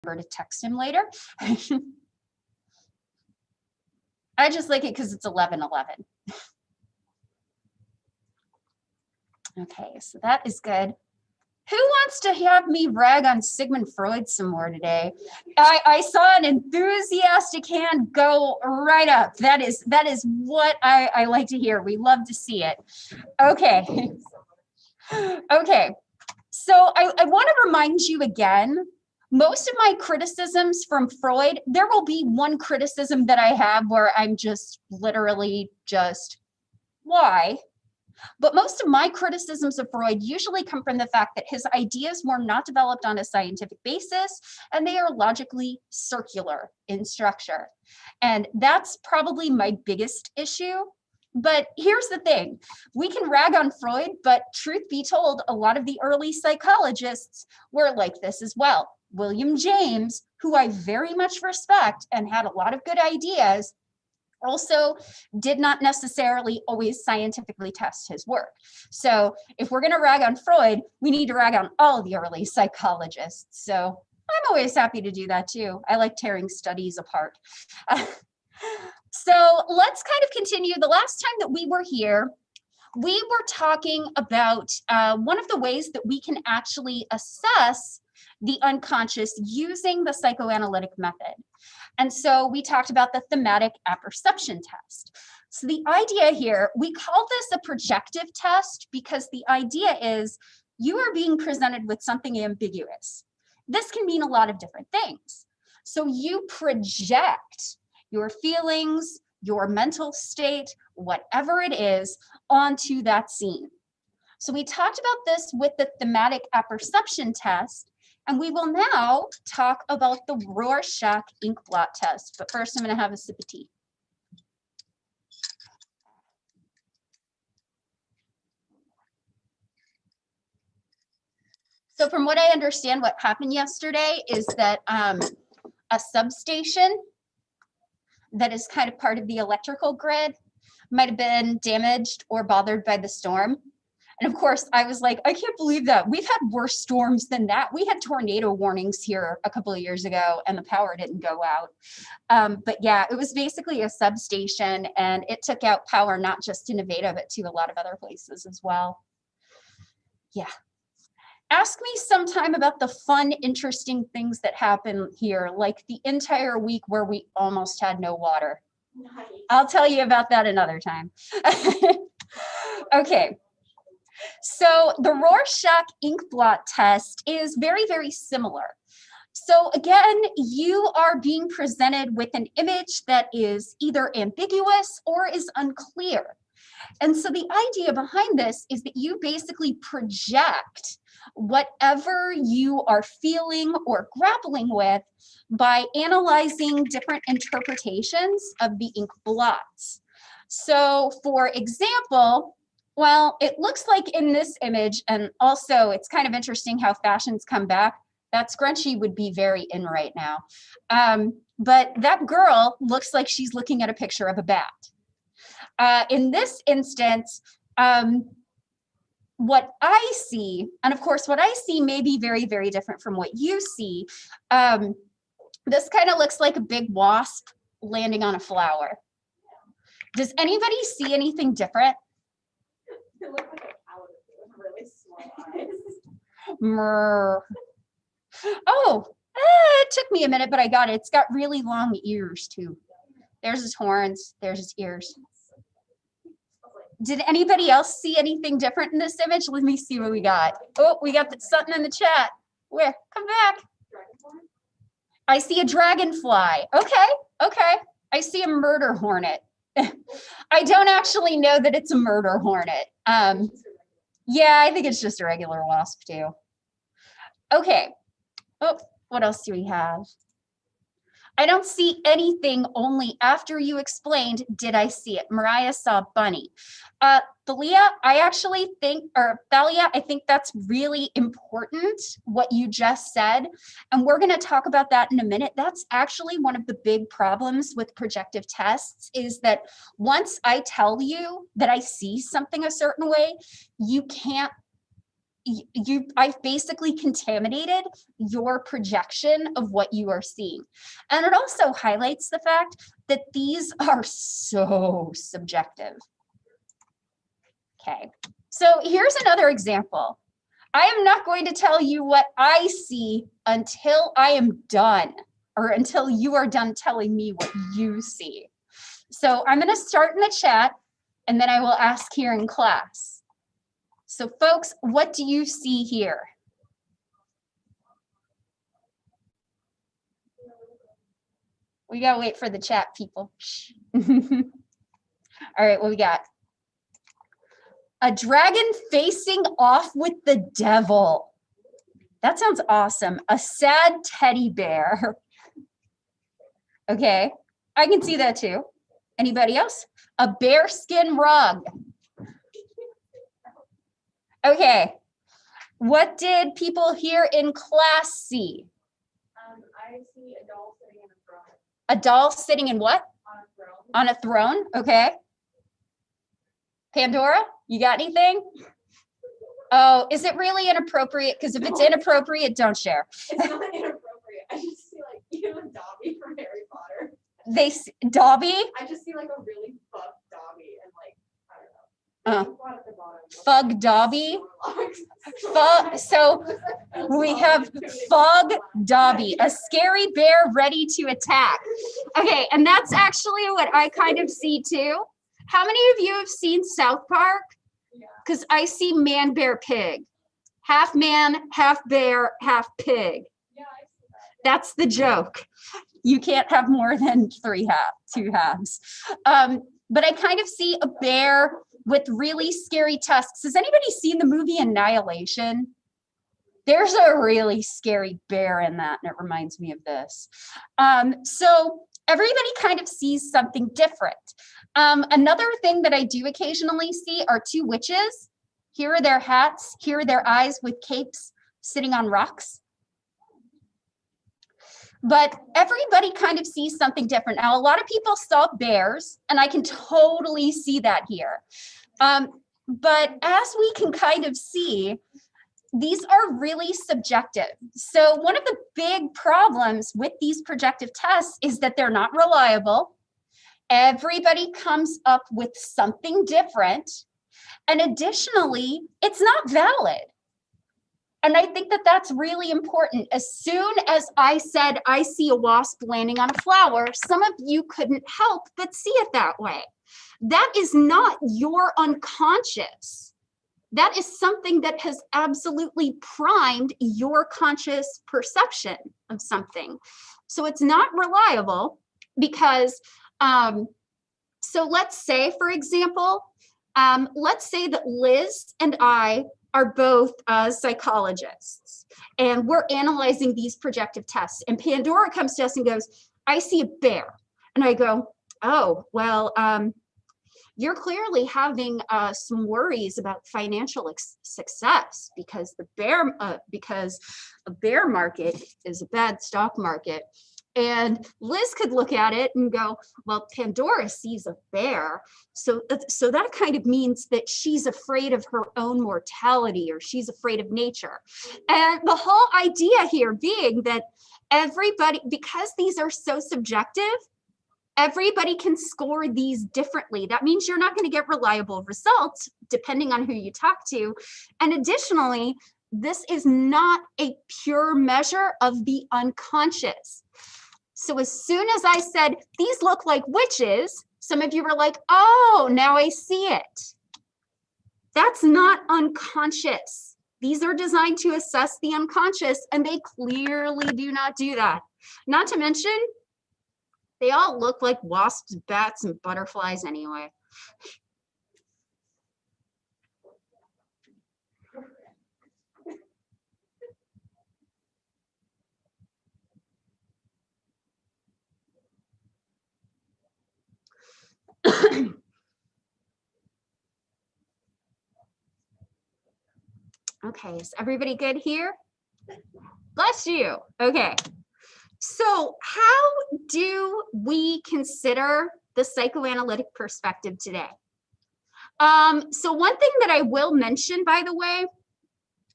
remember to text him later. I just like it because it's 11:11. Okay, so that is good. Who wants to have me rag on Sigmund Freud some more today? I saw an enthusiastic hand go right up. That is what I like to hear. We love to see it. Okay. Okay. So I want to remind you again, most of my criticisms from Freud, there will be one criticism that I have where I'm just literally just, why? But most of my criticisms of Freud usually come from the fact that his ideas were not developed on a scientific basis, and they are logically circular in structure. And that's probably my biggest issue. But here's the thing, we can rag on Freud, but truth be told, a lot of the early psychologists were like this as well. William James, who I very much respect and had a lot of good ideas, also did not necessarily always scientifically test his work. So if we're going to rag on Freud, we need to rag on all the early psychologists. So I'm always happy to do that too. I like tearing studies apart. So let's kind of continue. The last time that we were here, we were talking about one of the ways that we can actually assess the unconscious using the psychoanalytic method. And so we talked about the thematic apperception test. So the idea here, we call this a projective test because the idea is you are being presented with something ambiguous. This can mean a lot of different things. So you project your feelings, your mental state, whatever it is, onto that scene. So we talked about this with the thematic apperception test, and we will now talk about the Rorschach ink blot test. But first, I'm going to have a sip of tea. So from what I understand, what happened yesterday is that a substation that is kind of part of the electrical grid might have been damaged or bothered by the storm. And of course, I was like, I can't believe that. We've had worse storms than that. We had tornado warnings here a couple of years ago and the power didn't go out. But yeah, it was basically a substation and it took out power, not just to Nevada, but to a lot of other places as well. Yeah. Ask me sometime about the fun, interesting things that happen here, like the entire week where we almost had no water. Nice. I'll tell you about that another time. Okay. So the Rorschach ink blot test is very, very similar. So again, you are being presented with an image that is either ambiguous or is unclear. And so the idea behind this is that you basically project whatever you are feeling or grappling with by analyzing different interpretations of the ink blots. So for example, well, it looks like in this image, and also it's kind of interesting how fashions come back. That scrunchie would be very in right now. But that girl looks like she's looking at a picture of a bat. In this instance, what I see, and of course what I see may be very, very different from what you see. This kind of looks like a big wasp landing on a flower. Does anybody see anything different? It looked like a cow with really small eyes. Oh, it took me a minute, but I got it. It's got really long ears too. There's his horns, there's his ears. Did anybody else see anything different in this image? Let me see what we got. Oh, we got something in the chat. Where? Come back. I see a dragonfly. Okay, okay. I see a murder hornet. I don't actually know that it's a murder hornet. Yeah, I think it's just a regular wasp too. Okay. Oh, what else do we have? I don't see anything, only after you explained, did I see it? Mariah saw bunny. Thalia, I actually think, or Thalia, I think that's really important, what you just said. And we're going to talk about that in a minute. That's actually one of the big problems with projective tests is that once I tell you that I see something a certain way, you can't I've basically contaminated your projection of what you are seeing. And it also highlights the fact that these are so subjective. Okay, so here's another example. I am not going to tell you what I see until I am done, or until you are done telling me what you see. So I'm going to start in the chat, and then I will ask here in class. So folks, what do you see here? We gotta wait for the chat, people. All right, what we got? A dragon facing off with the devil. That sounds awesome. A sad teddy bear. Okay, I can see that too. Anybody else? A bearskin rug. Okay, what did people here in class see? I see a doll sitting in a throne. A doll sitting in what? On a throne. On a throne, okay. Pandora, you got anything? Oh, is it really inappropriate? Because if it's inappropriate, don't share. It's not inappropriate. I just see like, you know, Dobby from Harry Potter. Dobby? I just see like a really buff Dobby and like, I don't know. Fug Dobby. So we have Fug Dobby, a scary bear ready to attack. Okay, and that's actually what I kind of see too. How many of you have seen South Park? Because I see man, bear, pig. Half man, half bear, half pig. Yeah, I see that. That's the joke. You can't have more than two halves. But I kind of see a bear with really scary tusks. Has anybody seen the movie Annihilation? There's a really scary bear in that, and it reminds me of this. So everybody kind of sees something different. Another thing that I do occasionally see are two witches. Here are their hats, here are their eyes with capes sitting on rocks. But everybody kind of sees something different. Now, a lot of people saw bears, and I can totally see that here. But as we can kind of see, these are really subjective. So one of the big problems with these projective tests is that they're not reliable. Everybody comes up with something different. And additionally, it's not valid. And I think that that's really important. As soon as I said, I see a wasp landing on a flower, some of you couldn't help but see it that way. That is not your unconscious. That is something that has absolutely primed your conscious perception of something. So it's not reliable because, so let's say, for example, let's say that Liz and I are both psychologists, and we're analyzing these projective tests. And Pandora comes to us and goes, I see a bear. And I go, oh, well, you're clearly having some worries about financial success because because a bear market is a bad stock market. And Liz could look at it and go, well, Pandora sees a bear. So that kind of means that she's afraid of her own mortality, or she's afraid of nature. And the whole idea here being that everybody, because these are so subjective, everybody can score these differently. That means you're not going to get reliable results depending on who you talk to. And additionally, this is not a pure measure of the unconscious. So as soon as I said, these look like witches, some of you were like, oh, now I see it. That's not unconscious. These are designed to assess the unconscious, and they clearly do not do that. Not to mention, they all look like wasps, bats, and butterflies anyway. Okay, is everybody good here? Bless you. Okay. So how do we consider the psychoanalytic perspective today? So one thing that I will mention, by the way,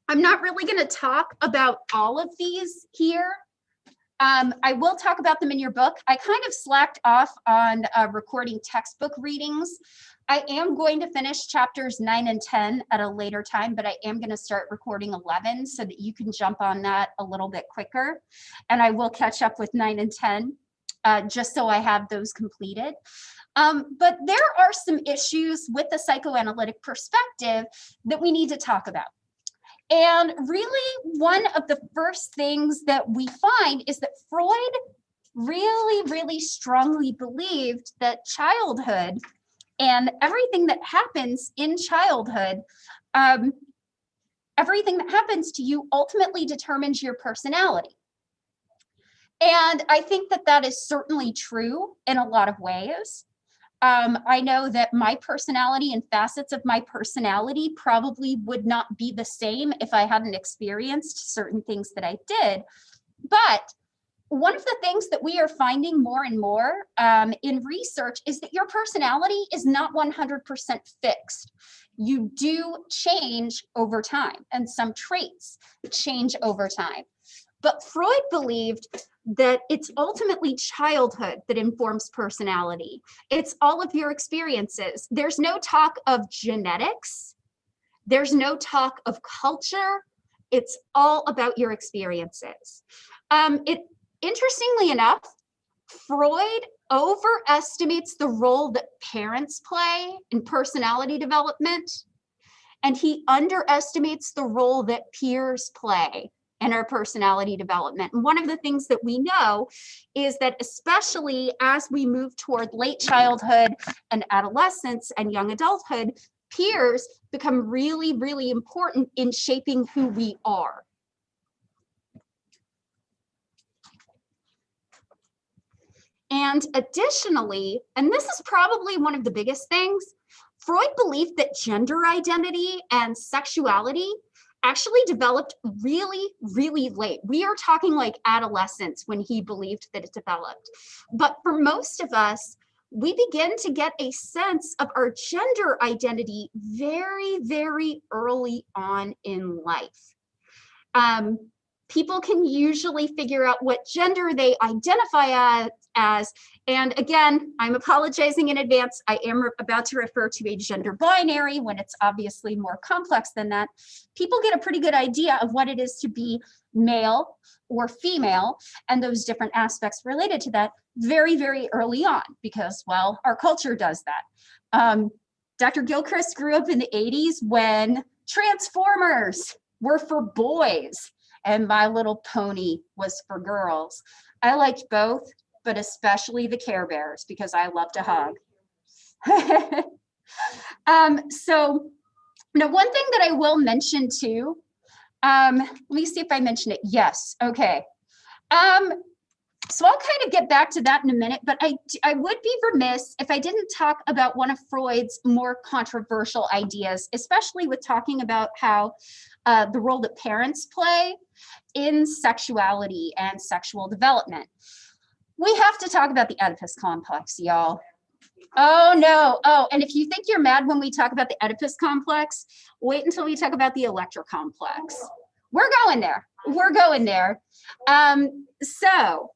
I'm not really going to talk about all of these here. I will talk about them in your book. I kind of slacked off on recording textbook readings. I am going to finish chapters 9 and 10 at a later time, but I am going to start recording 11 so that you can jump on that a little bit quicker. And I will catch up with 9 and 10 just so I have those completed. But there are some issues with the psychoanalytic perspective that we need to talk about. And really, one of the first things that we find is that Freud really, really strongly believed that childhood and everything that happens in childhood, everything that happens to you ultimately determines your personality. And I think that that is certainly true in a lot of ways. I know that my personality and facets of my personality probably would not be the same if I hadn't experienced certain things that I did. But one of the things that we are finding more and more in research is that your personality is not 100% fixed. You do change over time, and some traits change over time. But Freud believed that it's ultimately childhood that informs personality. It's all of your experiences. There's no talk of genetics. There's no talk of culture. It's all about your experiences. Interestingly enough, Freud overestimates the role that parents play in personality development, and he underestimates the role that peers play in our personality development. And one of the things that we know is that especially as we move toward late childhood and adolescence and young adulthood, peers become really, really important in shaping who we are. And additionally, and this is probably one of the biggest things, Freud believed that gender identity and sexuality actually developed really, really late. We are talking like adolescence when he believed that it developed. But for most of us, we begin to get a sense of our gender identity very, very early on in life. People can usually figure out what gender they identify as. And again, I'm apologizing in advance. I am about to refer to a gender binary when it's obviously more complex than that. People get a pretty good idea of what it is to be male or female and those different aspects related to that very, very early on because, well, our culture does that. Dr. Gilchrist grew up in the 80s when Transformers were for boys and My Little Pony was for girls. I liked both, but especially the Care Bears because I love to hug. So now one thing that I will mention too, let me see if I mentioned it. Yes, okay. So I'll kind of get back to that in a minute, but I would be remiss if I didn't talk about one of Freud's more controversial ideas, especially with talking about how the role that parents play in sexuality and sexual development. We have to talk about the Oedipus complex, y'all. Oh no, oh, and if you think you're mad when we talk about the Oedipus complex, wait until we talk about the Electra complex. We're going there, we're going there. So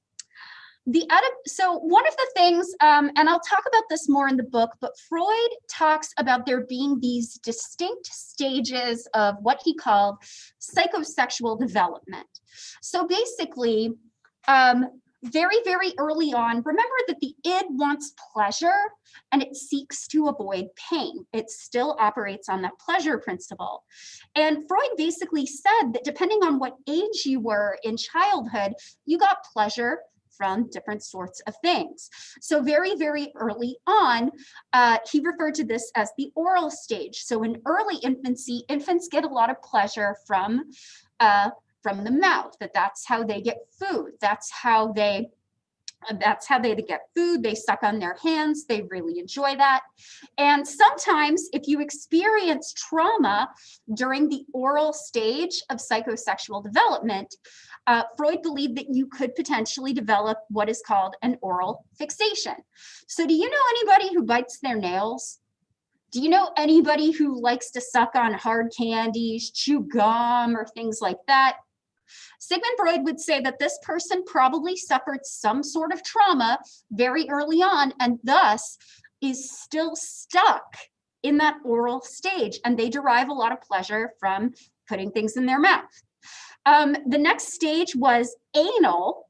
one of the things, and I'll talk about this more in the book, but Freud talks about there being these distinct stages of what he called psychosexual development. So basically, very, very early on, remember that the id wants pleasure and it seeks to avoid pain. It still operates on that pleasure principle. And Freud basically said that depending on what age you were in childhood, you got pleasure from different sorts of things. So very, very early on, he referred to this as the oral stage. So in early infancy, infants get a lot of pleasure from the mouth, that's how they get food. That's how they get food. They suck on their hands. They really enjoy that. And sometimes if you experience trauma during the oral stage of psychosexual development, Freud believed that you could potentially develop what is called an oral fixation. So do you know anybody who bites their nails? Do you know anybody who likes to suck on hard candies, chew gum, or things like that? Sigmund Freud would say that this person probably suffered some sort of trauma very early on and thus is still stuck in that oral stage, and they derive a lot of pleasure from putting things in their mouth. The next stage was anal.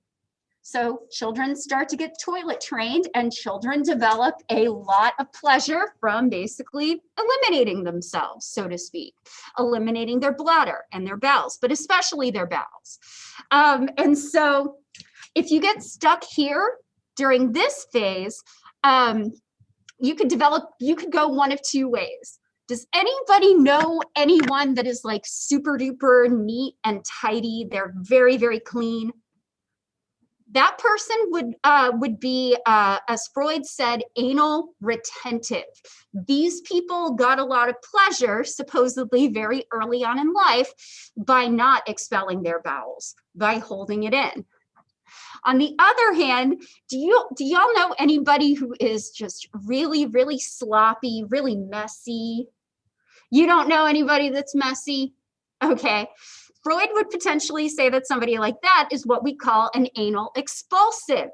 So children start to get toilet trained, and children develop a lot of pleasure from basically eliminating themselves, so to speak, eliminating their bladder and their bowels, but especially their bowels. And so if you get stuck here during this phase, you could go one of two ways. Does anybody know anyone that is like super duper neat and tidy? They're very, very clean. That person would be, as Freud said, anal retentive. These people got a lot of pleasure, supposedly very early on in life, by not expelling their bowels, by holding it in. On the other hand, do y'all know anybody who is just really, really sloppy, really messy? You don't know anybody that's messy? Okay. Freud would potentially say that somebody like that is what we call an anal expulsive.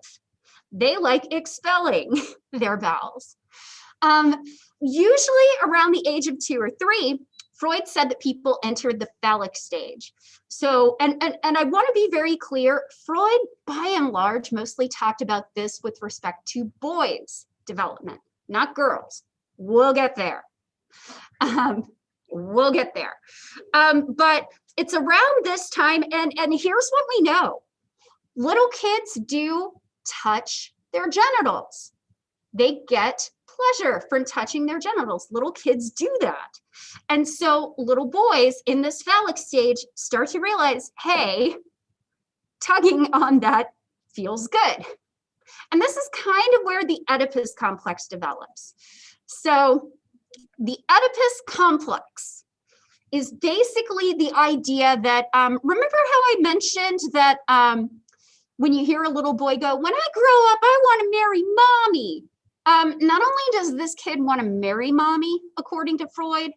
They like expelling their bowels. Usually around the age of 2 or 3, Freud said that people entered the phallic stage. So, and I want to be very clear, Freud, by and large, mostly talked about this with respect to boys' development, not girls. We'll get there. We'll get there. But it's around this time, and here's what we know. Little kids do touch their genitals. They get pleasure from touching their genitals. Little kids do that. And so little boys in this phallic stage start to realize, hey, tugging on that feels good. And this is kind of where the Oedipus complex develops. So the Oedipus complex is basically the idea that, remember how I mentioned that when you hear a little boy go, when I grow up, I want to marry mommy. Not only does this kid want to marry mommy, according to Freud,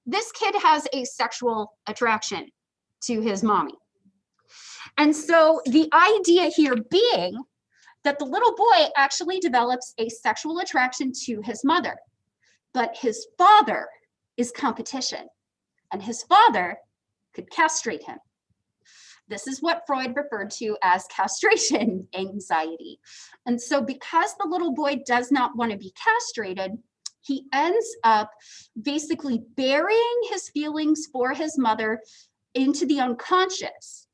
this kid has a sexual attraction to his mommy. And so the idea here being that the little boy actually develops a sexual attraction to his mother, but his father is competition, and his father could castrate him. This is what Freud referred to as castration anxiety. And so because the little boy does not want to be castrated, he ends up basically burying his feelings for his mother into the unconscious.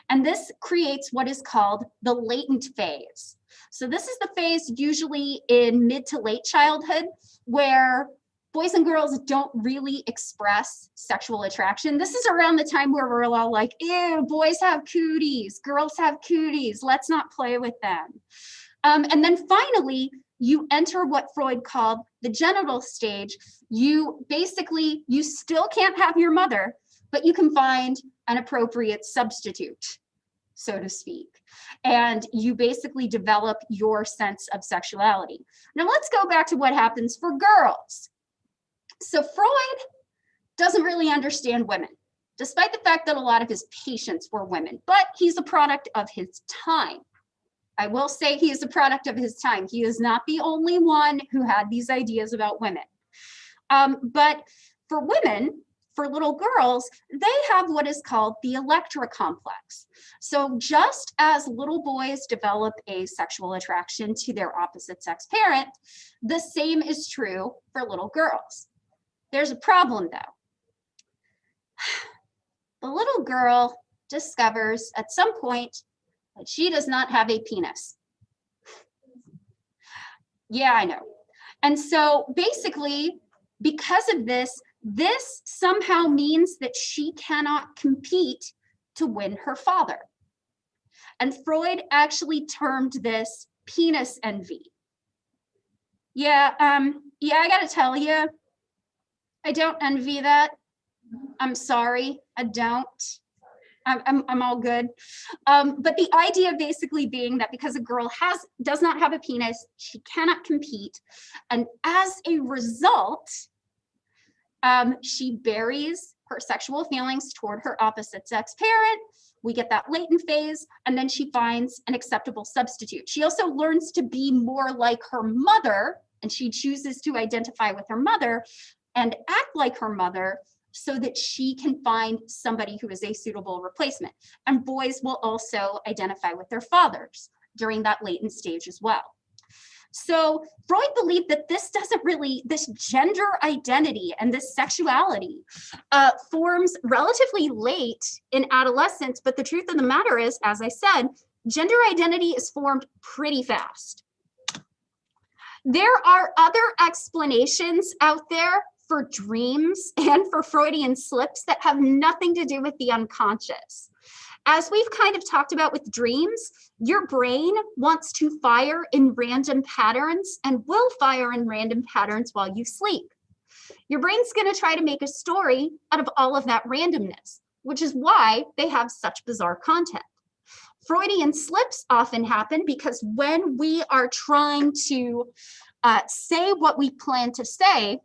And this creates what is called the latent phase. So this is the phase usually in mid to late childhood where boys and girls don't really express sexual attraction. This is around the time where we're all like, ew, boys have cooties, girls have cooties, let's not play with them. And then finally, you enter what Freud called the genital stage. You still can't have your mother, but you can find an appropriate substitute, so to speak. And you basically develop your sense of sexuality. Now let's go back to what happens for girls. So Freud doesn't really understand women, despite the fact that a lot of his patients were women, but he's a product of his time. I will say he is a product of his time. He is not the only one who had these ideas about women. But for women, for little girls, they have what is called the Electra complex. So just as little boys develop a sexual attraction to their opposite sex parent, the same is true for little girls. There's a problem though. The little girl discovers at some point that she does not have a penis. Yeah, I know. And so basically, because of this, this somehow means that she cannot compete to win her father. And Freud actually termed this penis envy. Yeah, I gotta tell you, I don't envy that. I'm sorry, I don't. I'm all good. But the idea basically being that because a girl does not have a penis, she cannot compete. And as a result, She buries her sexual feelings toward her opposite sex parent. We get that latent phase, and then she finds an acceptable substitute. She also learns to be more like her mother, and she chooses to identify with her mother and act like her mother so that she can find somebody who is a suitable replacement. And boys will also identify with their fathers during that latent stage as well. So Freud believed that this gender identity and this sexuality forms relatively late in adolescence, but the truth of the matter is, as I said, gender identity is formed pretty fast. There are other explanations out there for dreams and for Freudian slips that have nothing to do with the unconscious. As we've kind of talked about with dreams, your brain wants to fire in random patterns and will fire in random patterns while you sleep. Your brain's going to try to make a story out of all of that randomness, which is why they have such bizarre content. Freudian slips often happen because when we are trying to say what we plan to say,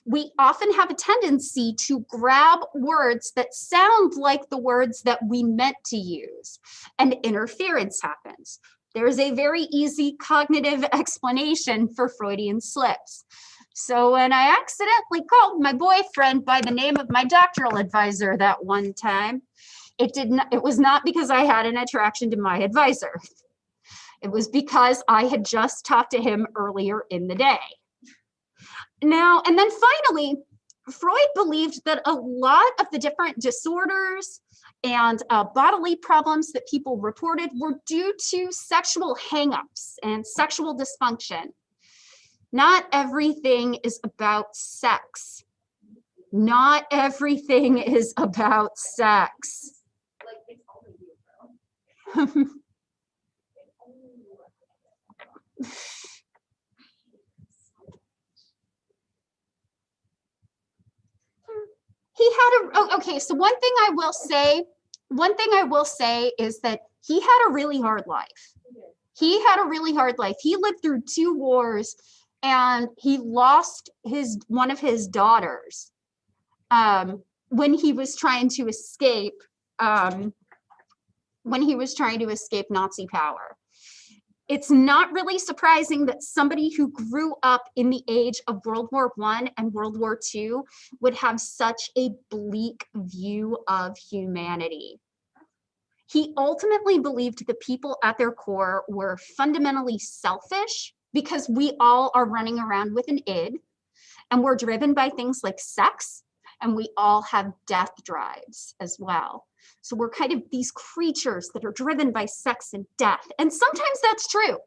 we often have a tendency to grab words that sound like the words that we meant to use, and interference happens. There's a very easy cognitive explanation for Freudian slips. So when I accidentally called my boyfriend by the name of my doctoral advisor that one time, it was not because I had an attraction to my advisor. It was because I had just talked to him earlier in the day. Now, and then finally, Freud believed that a lot of the different disorders and bodily problems that people reported were due to sexual hangups and sexual dysfunction. Not everything is about sex. Not everything is about sex. He had okay, so one thing I will say is that he had a really hard life. He had a really hard life. He lived through 2 wars, and he lost one of his daughters when he was trying to escape Nazi power. It's not really surprising that somebody who grew up in the age of World War I and World War II would have such a bleak view of humanity. He ultimately believed the people at their core were fundamentally selfish because we all are running around with an id, and we're driven by things like sex, and we all have death drives as well. So we're kind of these creatures that are driven by sex and death. And sometimes that's true.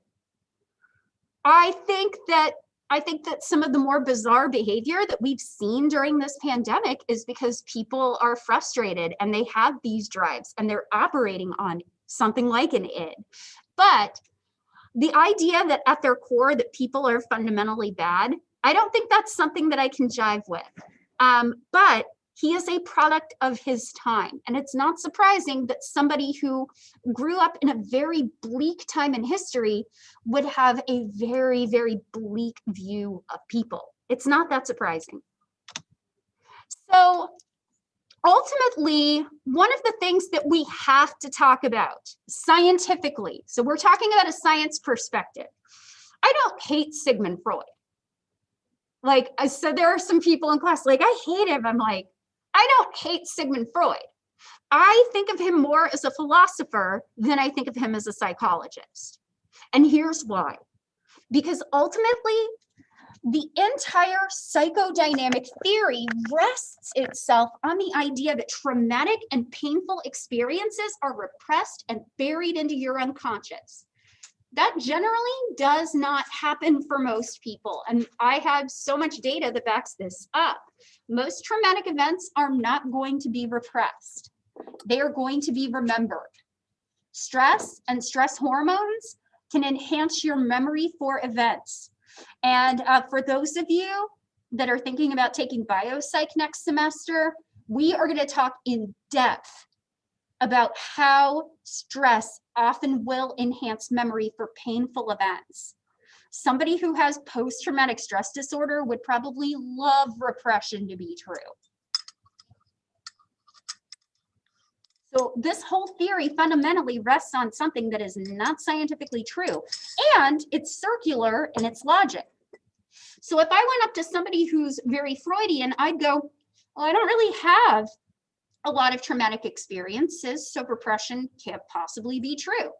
I think that some of the more bizarre behavior that we've seen during this pandemic is because people are frustrated and they have these drives and they're operating on something like an id. But the idea that at their core that people are fundamentally bad, I don't think that's something that I can jive with. But he is a product of his time. And it's not surprising that somebody who grew up in a very bleak time in history would have a very, very bleak view of people. It's not that surprising. So ultimately, one of the things that we have to talk about scientifically, so we're talking about a science perspective. I don't hate Sigmund Freud. Like, so there are some people in class, like, I hate him. I'm like, I don't hate Sigmund Freud. I think of him more as a philosopher than I think of him as a psychologist. And here's why. Because ultimately, the entire psychodynamic theory rests itself on the idea that traumatic and painful experiences are repressed and buried into your unconscious. That generally does not happen for most people. And I have so much data that backs this up. Most traumatic events are not going to be repressed. They are going to be remembered. Stress and stress hormones can enhance your memory for events. And for those of you that are thinking about taking biopsych next semester, we are going to talk in depth about how stress often will enhance memory for painful events. somebody who has post-traumatic stress disorder would probably love repression to be true. So this whole theory fundamentally rests on something that is not scientifically true, and it's circular in its logic. So if I went up to somebody who's very Freudian, I'd go, well, I don't really have a lot of traumatic experiences, so repression can't possibly be true.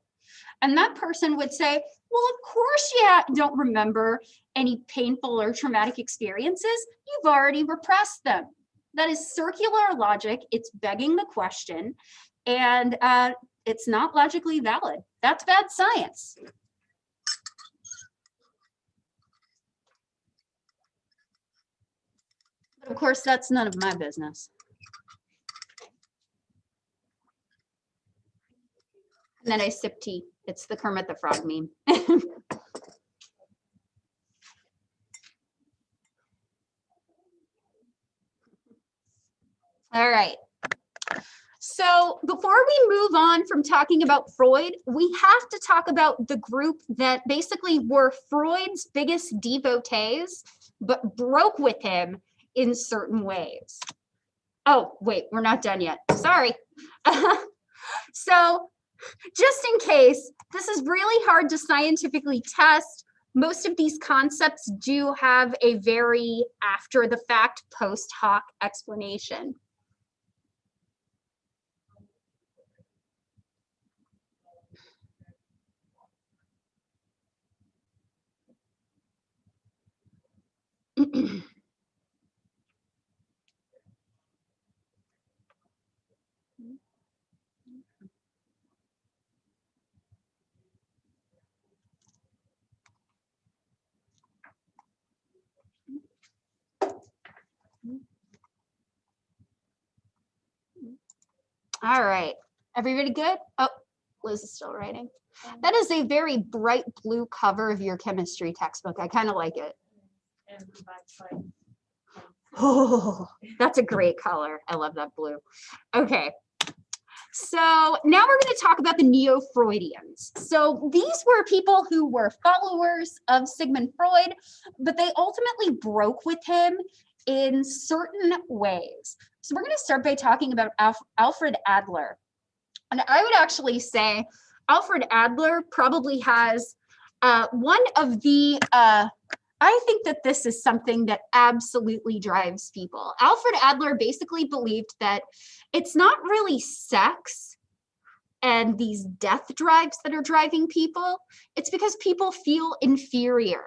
And that person would say, well, of course you don't remember any painful or traumatic experiences. You've already repressed them. That is circular logic. It's begging the question, and it's not logically valid. That's bad science. But of course, that's none of my business. And then I sip tea. It's the Kermit the Frog meme. All right. So before we move on from talking about Freud, we have to talk about the group that basically were Freud's biggest devotees, but broke with him in certain ways. Oh, wait, we're not done yet. Sorry. So just in case, this is really hard to scientifically test. Most of these concepts do have a very after the fact, post hoc explanation. All right, everybody good? Oh, Liz is still writing. That is a very bright blue cover of your chemistry textbook. I kind of like it. Oh, that's a great color. I love that blue. Okay. So now we're going to talk about the Neo-Freudians. So these were people who were followers of Sigmund Freud, but they ultimately broke with him in certain ways. So we're going to start by talking about Alfred Adler. And I would actually say Alfred Adler probably has one of the, I think that this is something that absolutely drives people. Alfred Adler basically believed that it's not really sex and these death drives that are driving people. It's because people feel inferior.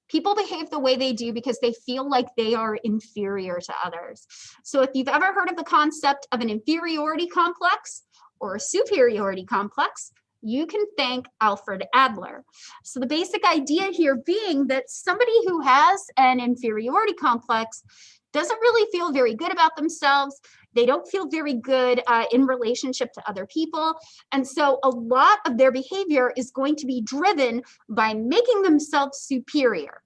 People behave the way they do because they feel like they are inferior to others. So if you've ever heard of the concept of an inferiority complex or a superiority complex, you can thank Alfred Adler. So the basic idea here being that somebody who has an inferiority complex doesn't really feel very good about themselves. They don't feel very good in relationship to other people. And so a lot of their behavior is going to be driven by making themselves superior.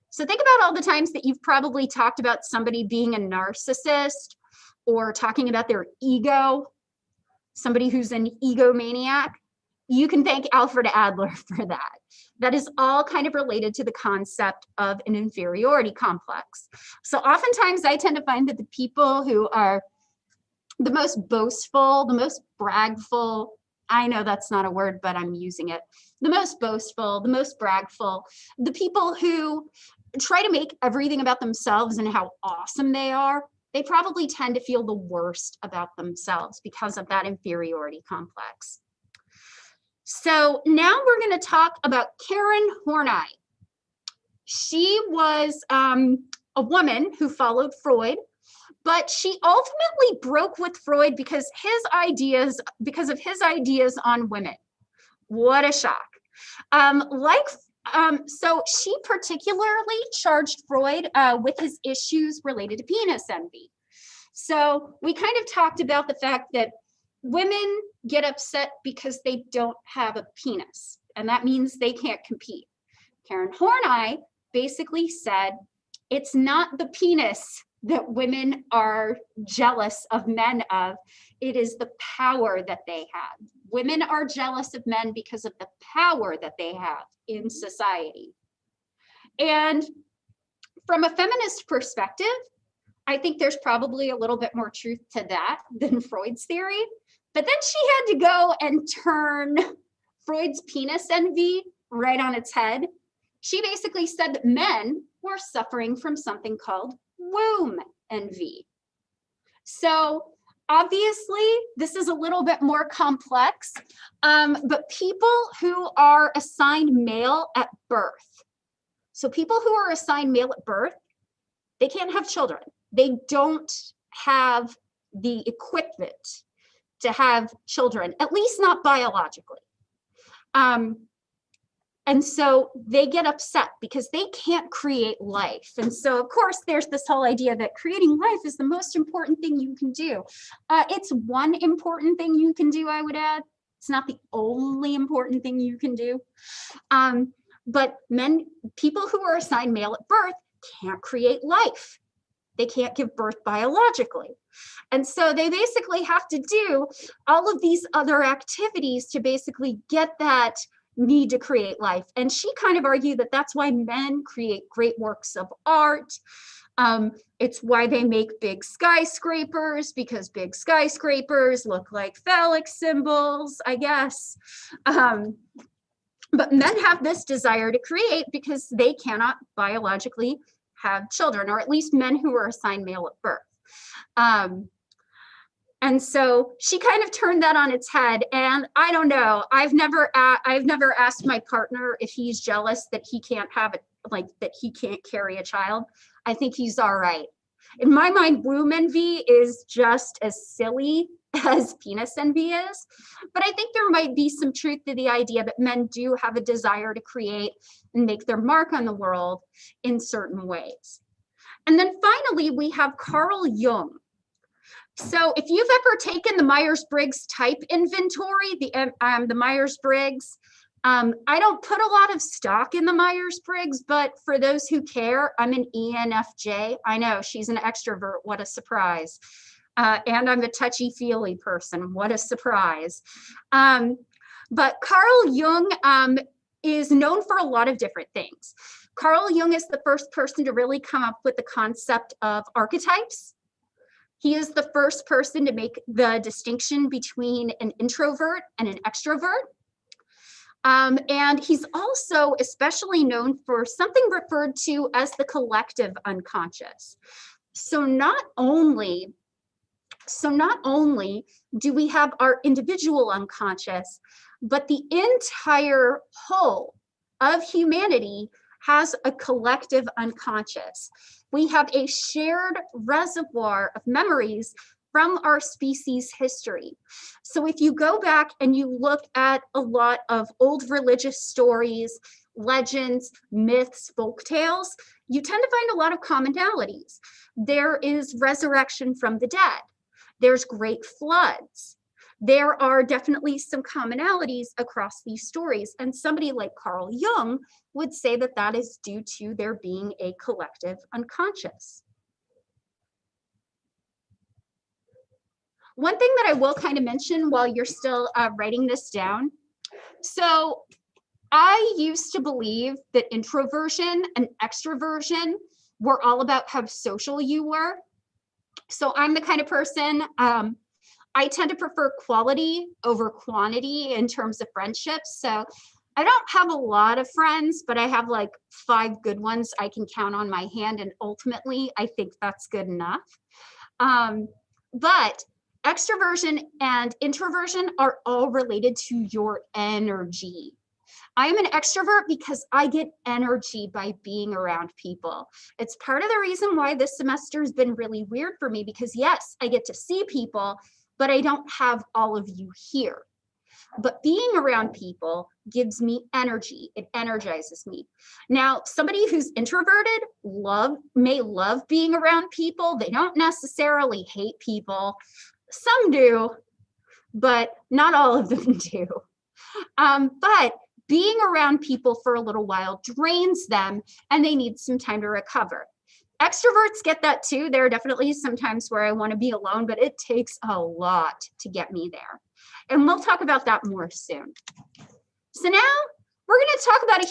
So think about all the times that you've probably talked about somebody being a narcissist or talking about their ego, somebody who's an egomaniac. You can thank Alfred Adler for that. That is all kind of related to the concept of an inferiority complex. So oftentimes I tend to find that the people who are the most boastful, the most bragful, I know that's not a word, but I'm using it. The most boastful, the most bragful, the people who try to make everything about themselves and how awesome they are, they probably tend to feel the worst about themselves because of that inferiority complex. So now we're going to talk about Karen Horney. She was a woman who followed Freud, but she ultimately broke with Freud because of his ideas on women. What a shock. So she particularly charged Freud with his issues related to penis envy. So we kind of talked about the fact that women get upset because they don't have a penis, and that means they can't compete. Karen Horney basically said, it's not the penis that women are jealous of men of, it is the power that they have. Women are jealous of men because of the power that they have in society. And from a feminist perspective, I think there's probably a little bit more truth to that than Freud's theory. But then she had to go and turn Freud's penis envy right on its head. She basically said that men were suffering from something called womb envy. So obviously, this is a little bit more complex, but people who are assigned male at birth, so people who are assigned male at birth, they can't have children. They don't have the equipment to have children, at least not biologically. And so they get upset because they can't create life. And so, of course, there's this whole idea that creating life is the most important thing you can do. It's one important thing you can do, I would add. It's not the only important thing you can do. But people who are assigned male at birth can't create life. They can't give birth biologically. And so they basically have to do all of these other activities to basically get that need to create life. And she kind of argued that that's why men create great works of art. It's why they make big skyscrapers, because big skyscrapers look like phallic symbols, I guess. But men have this desire to create because they cannot biologically have children, or at least men who are assigned male at birth. And so she kind of turned that on its head. And I don't know, I've never asked my partner if he's jealous that he can't have it, like that he can't carry a child. I think he's all right. In my mind, womb envy is just as silly as penis envy is. But I think there might be some truth to the idea that men do have a desire to create and make their mark on the world in certain ways. And then finally, we have Carl Jung. So if you've ever taken the Myers-Briggs type inventory, the Myers-Briggs, I don't put a lot of stock in the Myers-Briggs, but for those who care, I'm an ENFJ. I know, she's an extrovert, what a surprise. And I'm a touchy-feely person, what a surprise. But Carl Jung is known for a lot of different things. Carl Jung is the first person to really come up with the concept of archetypes. He is the first person to make the distinction between an introvert and an extrovert. And he's also especially known for something referred to as the collective unconscious. So not only do we have our individual unconscious, but the entire whole of humanity has a collective unconscious. We have a shared reservoir of memories from our species history. So if you go back and you look at a lot of old religious stories, legends, myths, folk tales, you tend to find a lot of commonalities. There is resurrection from the dead. There's great floods. There are definitely some commonalities across these stories. And somebody like Carl Jung would say that that is due to there being a collective unconscious. One thing that I will kind of mention while you're still writing this down. So I used to believe that introversion and extroversion were all about how social you were. So I'm the kind of person, I tend to prefer quality over quantity in terms of friendships. So I don't have a lot of friends, but I have like 5 good ones I can count on my hand. And ultimately, I think that's good enough. But extroversion and introversion are all related to your energy. I am an extrovert because I get energy by being around people. It's part of the reason why this semester has been really weird for me, because yes, I get to see people, but I don't have all of you here. But being around people gives me energy. It energizes me. Now, somebody who's introverted may love being around people. They don't necessarily hate people. Some do, but not all of them do. But being around people for a little while drains them, and they need some time to recover. Extroverts get that too. There are definitely some times where I want to be alone, but it takes a lot to get me there. And we'll talk about that more soon. So now we're going to talk about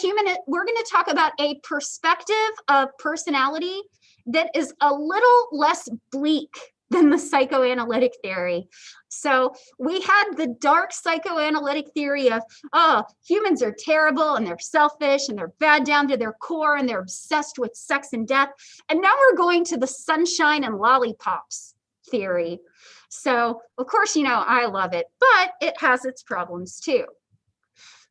we're going to talk about a perspective of personality that is a little less bleak than the psychoanalytic theory. So we had the dark psychoanalytic theory of, oh, humans are terrible and they're selfish and they're bad down to their core and they're obsessed with sex and death. And now we're going to the sunshine and lollipops theory. So of course, you know, I love it, but it has its problems too.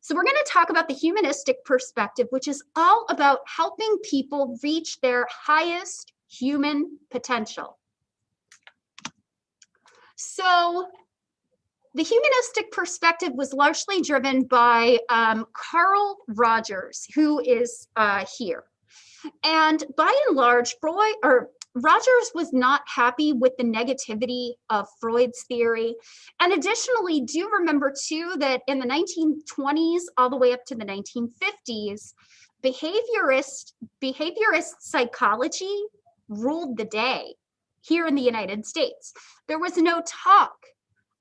So we're going to talk about the humanistic perspective, which is all about helping people reach their highest human potential. So the humanistic perspective was largely driven by Carl Rogers, who is here. And by and large, Rogers was not happy with the negativity of Freud's theory. And additionally, do remember too that in the 1920s all the way up to the 1950s, behaviorist psychology ruled the day here in the United States. There was no talk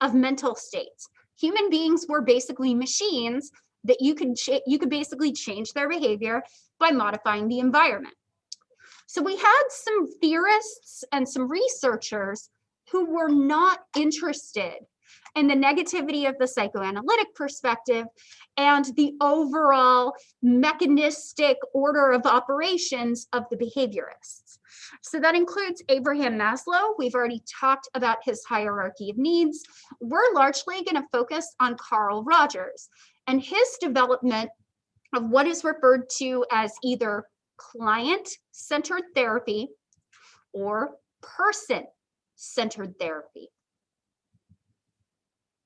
of mental states. Human beings were basically machines that you could basically change their behavior by modifying the environment. So we had some theorists and some researchers who were not interested in the negativity of the psychoanalytic perspective and the overall mechanistic order of operations of the behaviorists. So that includes Abraham Maslow. We've already talked about his hierarchy of needs. We're largely going to focus on Carl Rogers and his development of what is referred to as either client-centered therapy or person-centered therapy.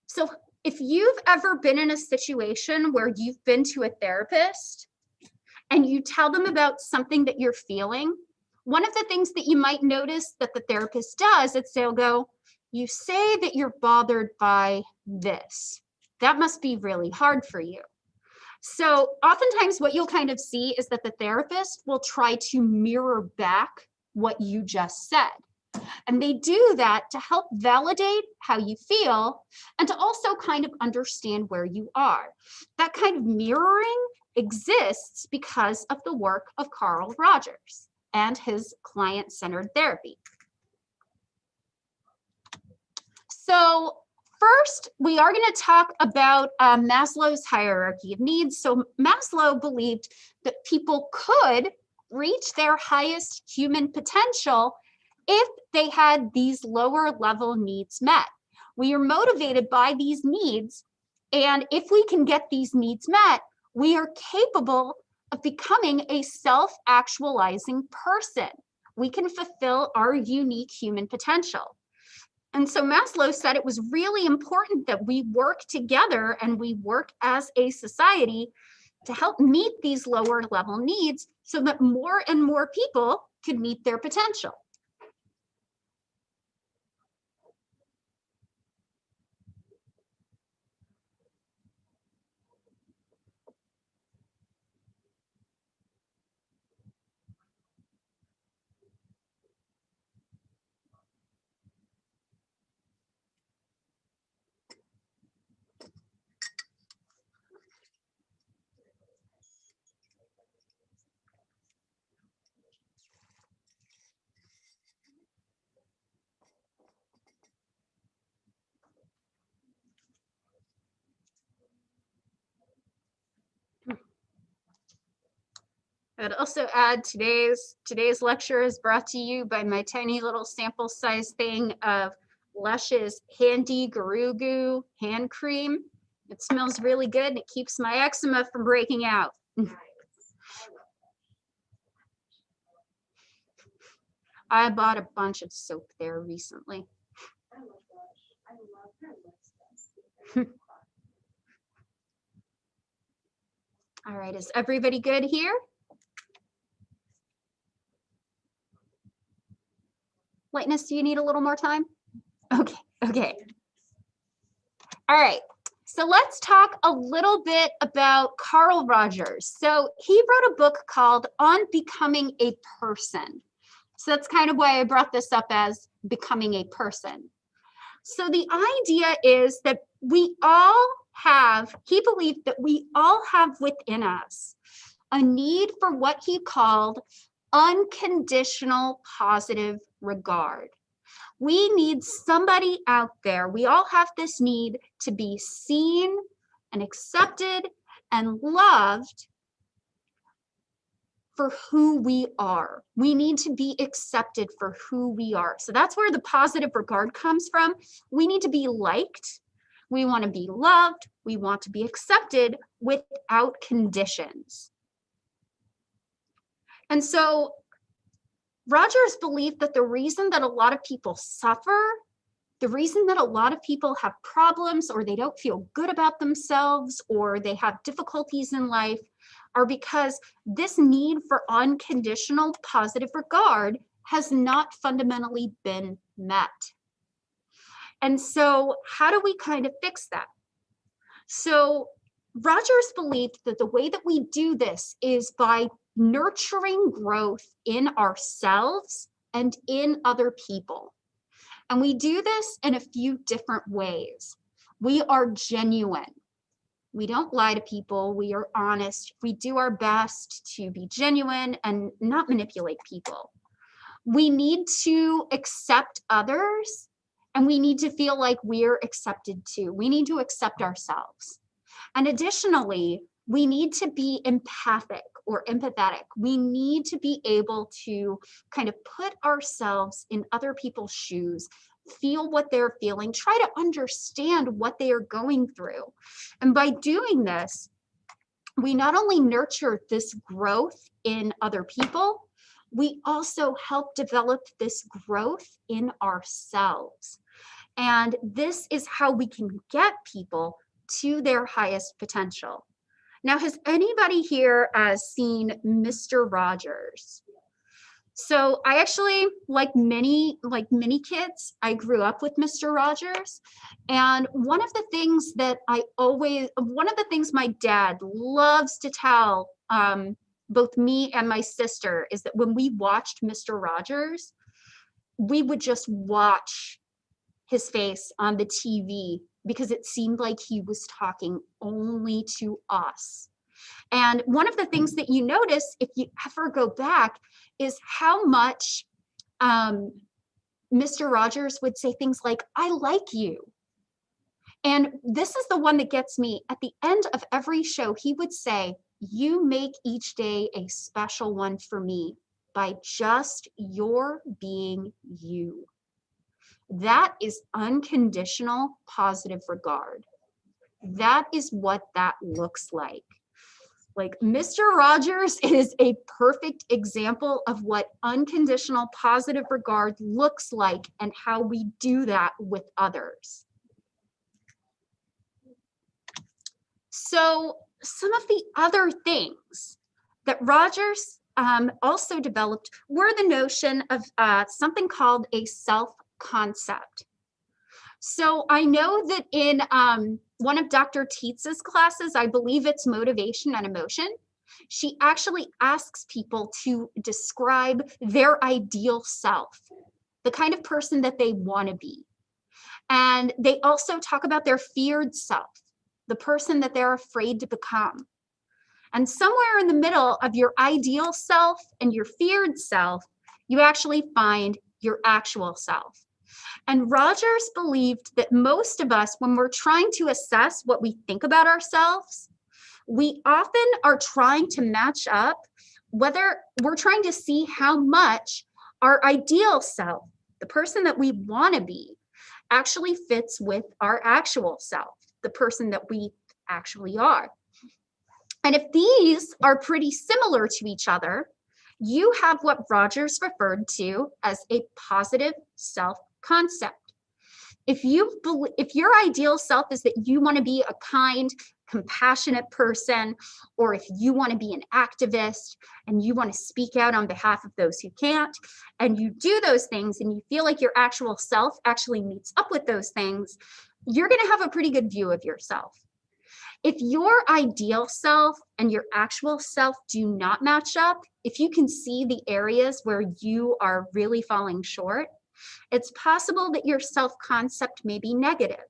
So if you've ever been in a situation where you've been to a therapist and you tell them about something that you're feeling, one of the things that you might notice that the therapist does is they'll go, you say that you're bothered by this. That must be really hard for you. So oftentimes what you'll kind of see is that the therapist will try to mirror back what you just said. And they do that to help validate how you feel and to also kind of understand where you are. That kind of mirroring exists because of the work of Carl Rogers and his client-centered therapy. So first, we are going to talk about Maslow's hierarchy of needs. So Maslow believed that people could reach their highest human potential if they had these lower level needs met. We are motivated by these needs, and if we can get these needs met, we are capable of becoming a self-actualizing person. We can fulfill our unique human potential. And so Maslow said it was really important that we work together and we work as a society to help meet these lower level needs so that more and more people could meet their potential. I'd also add today's lecture is brought to you by my tiny little sample size thing of Lush's Handy Guru Goo hand cream. It smells really good and it keeps my eczema from breaking out. I bought a bunch of soap there recently. All right, is everybody good here? Lightness, do you need a little more time? Okay. All right, so let's talk a little bit about Carl Rogers. So he wrote a book called On Becoming a Person. So that's kind of why I brought this up as becoming a person. So the idea is that we all he believed that we all have within us a need for what he called unconditional positive regard. We need somebody out there. We all have this need to be seen and accepted and loved for who we are. We need to be accepted for who we are. So that's where the positive regard comes from. We need to be liked. We want to be loved. We want to be accepted without conditions. And so Rogers believed that the reason that a lot of people suffer, the reason that a lot of people have problems or they don't feel good about themselves or they have difficulties in life are because this need for unconditional positive regard has not fundamentally been met. And so how do we kind of fix that? So Rogers believed that the way that we do this is by nurturing growth in ourselves and in other people. And we do this in a few different ways. We are genuine. We don't lie to people. We are honest. We do our best to be genuine and not manipulate people. We need to accept others, and we need to feel like we're accepted too. We need to accept ourselves. And additionally, we need to be empathic or empathetic. We need to be able to kind of put ourselves in other people's shoes, feel what they're feeling, try to understand what they are going through. And by doing this, we not only nurture this growth in other people, we also help develop this growth in ourselves. And this is how we can get people to their highest potential. Now, has anybody here seen Mr. Rogers? So I actually, like many kids, I grew up with Mr. Rogers. And one of the things my dad loves to tell both me and my sister is that when we watched Mr. Rogers, we would just watch his face on the TV because it seemed like he was talking only to us. And one of the things that you notice if you ever go back is how much Mr. Rogers would say things like, "I like you." And this is the one that gets me. At the end of every show, he would say, "You make each day a special one for me by just your being you." That is unconditional positive regard. That is what that looks like. Like Mr. Rogers is a perfect example of what unconditional positive regard looks like and how we do that with others. So some of the other things that Rogers also developed were the notion of something called a self-concept. So I know that in one of Dr. Tietz's classes, I believe it's motivation and emotion, she actually asks people to describe their ideal self, the kind of person that they want to be. And they also talk about their feared self, the person that they're afraid to become. And somewhere in the middle of your ideal self and your feared self, you actually find your actual self. And Rogers believed that most of us, when we're trying to assess what we think about ourselves, we often are trying to match up, whether we're trying to see how much our ideal self, the person that we want to be, actually fits with our actual self, the person that we actually are. And if these are pretty similar to each other, you have what Rogers referred to as a positive self-concept. If your ideal self is that you want to be a kind, compassionate person, or if you want to be an activist and you want to speak out on behalf of those who can't, and you do those things and you feel like your actual self actually meets up with those things, you're going to have a pretty good view of yourself. If your ideal self and your actual self do not match up, if you can see the areas where you are really falling short, it's possible that your self-concept may be negative.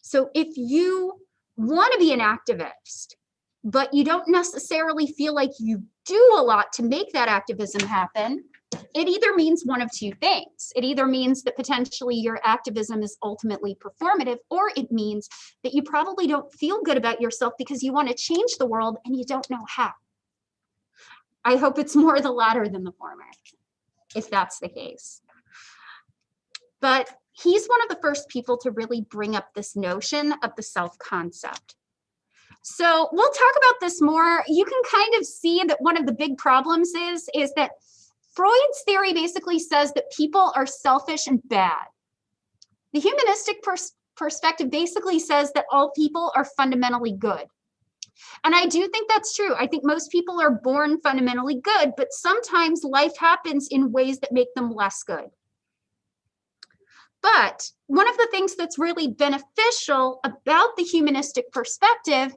So if you want to be an activist, but you don't necessarily feel like you do a lot to make that activism happen, it either means one of two things. It either means that potentially your activism is ultimately performative, or it means that you probably don't feel good about yourself because you want to change the world and you don't know how. I hope it's more the latter than the former, if that's the case. But he's one of the first people to really bring up this notion of the self-concept. So we'll talk about this more. You can kind of see that one of the big problems is that Freud's theory basically says that people are selfish and bad. The humanistic perspective basically says that all people are fundamentally good. And I do think that's true. I think most people are born fundamentally good, but sometimes life happens in ways that make them less good. But one of the things that's really beneficial about the humanistic perspective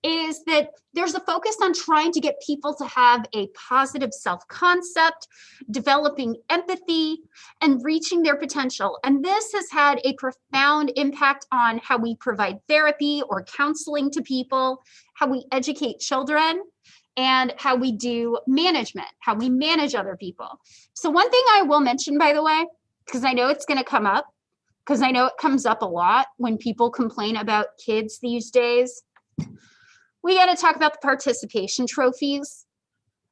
is that there's a focus on trying to get people to have a positive self-concept, developing empathy, and reaching their potential. And this has had a profound impact on how we provide therapy or counseling to people, how we educate children, and how we do management, how we manage other people. So one thing I will mention, by the way, because I know it's going to come up, because I know it comes up a lot when people complain about kids these days. We got to talk about the participation trophies.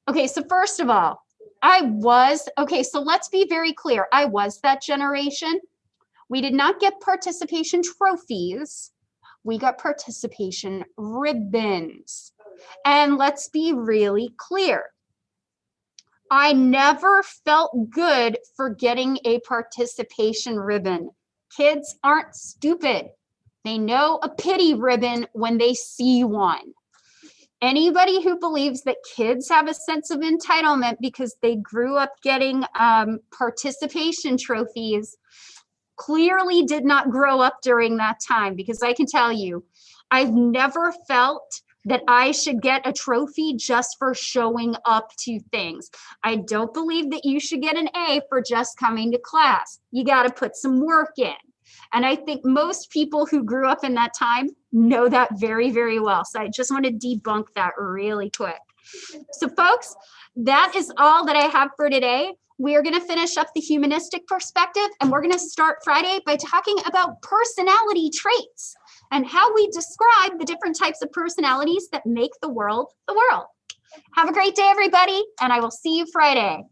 Okay, so first of all, so let's be very clear. I was that generation. We did not get participation trophies. We got participation ribbons. And let's be really clear. I never felt good for getting a participation ribbon. Kids aren't stupid. They know a pity ribbon when they see one. Anybody who believes that kids have a sense of entitlement because they grew up getting participation trophies clearly did not grow up during that time, because I can tell you, I've never felt that I should get a trophy just for showing up to things. I don't believe that you should get an A for just coming to class. You got to put some work in. And I think most people who grew up in that time know that very, very well. So I just want to debunk that really quick. So folks, that is all that I have for today. We are going to finish up the humanistic perspective, and we're going to start Friday by talking about personality traits and how we describe the different types of personalities that make the world the world. Have a great day, everybody, and I will see you Friday.